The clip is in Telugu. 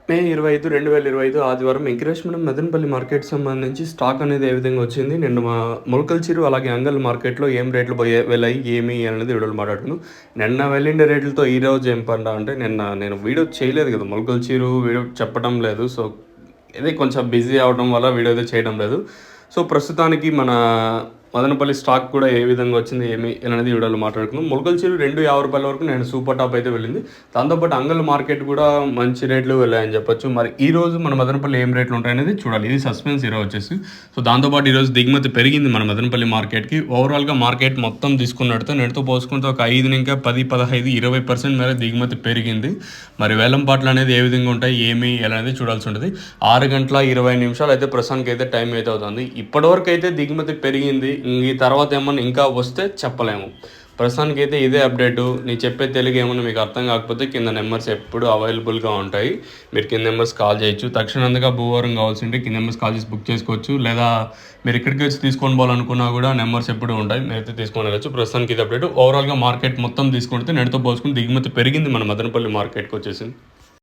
మే 25, 2025 ఆదివారం వెంకటేశ్వరం మదనపల్లి మార్కెట్ సంబంధించి స్టాక్ అనేది ఏ విధంగా వచ్చింది? నిన్న మా మొలకల అలాగే అంగల్ మార్కెట్‌లో ఏం రేట్లు వెళ్ళాయి? ఏమి అనేది వీడియోలో మాట్లాడుకుందాం. నిన్న వెళ్ళిండే రేట్లతో ఈరోజు ఏం పండా అంటే నిన్న నేను వీడియో చేయలేదు కదా! మొలకల వీడియో చెప్పడం లేదు. సో, ఇది కొంచెం బిజీ అవ్వడం వల్ల వీడియో అయితే చేయడం లేదు. సో, ప్రస్తుతానికి మన మదనపల్లి స్టాక్ కూడా ఏ విధంగా వచ్చింది ఏమి అనేది వీడియోలో మాట్లాడుకుందాం. మొలకల చీరు ₹250 వరకు నేను సూపర్ టాప్ అయితే వెళ్ళింది. దాంతోపాటు అంగల్ మార్కెట్ కూడా మంచి రేట్లు వెళ్ళాయని చెప్పొచ్చు. మరి ఈ రోజు మన మదనపల్లి ఏం రేట్లు ఉంటాయనేది చూడాలి. ఇది సస్పెన్స్ ఈరోజు వచ్చేసి. సో, దాంతోపాటు ఈరోజు దిగుమతి పెరిగింది మన మదనపల్లి మార్కెట్కి. ఓవరాల్గా మార్కెట్ మొత్తం తీసుకున్నట్టు నేటితో పోసుకుంటే ఒక 5 ఇంకా 10, 15, 20% మేర దిగుమతి పెరిగింది. మరి వేలం పాటలు అనేది ఏ విధంగా ఉంటాయి ఏమి అనేది చూడాల్సి ఉంటుంది. 6 గంటల 20 నిమిషాలు అయితే ప్రస్తుతానికి అయితే టైం అయితే అవుతుంది. ఇప్పటివరకు అయితే దిగుమతి పెరిగింది. ఈ తర్వాత ఏమన్నా ఇంకా వస్తే చెప్పలేము. ప్రస్తుతానికి అయితే ఇదే అప్డేటు. నేను చెప్పే తెలుగు ఏమన్నా మీకు అర్థం కాకపోతే కింద నెంబర్స్ ఎప్పుడు అవైలబుల్గా ఉంటాయి. మీరు కింద నెంబర్స్ కాల్ చేయొచ్చు. తక్షణంగా భూవరం కావాల్సి ఉంటే కింద నెంబర్స్ కాల్ చేసి బుక్ చేసుకోవచ్చు. లేదా మీరు ఇక్కడికి వచ్చి తీసుకొని పోవాలనుకున్నా కూడా నెంబర్స్ ఎప్పుడు ఉంటాయి. మీరైతే తీసుకొని వెళ్ళచ్చు. ప్రస్తుతానికి ఇది అప్డేట్. ఓవరాల్గా మార్కెట్ మొత్తం తీసుకుంటే నేటితో పోల్చుకుని దిగుమతి పెరిగింది మన మదనపల్లి మార్కెట్కి వచ్చేసింది.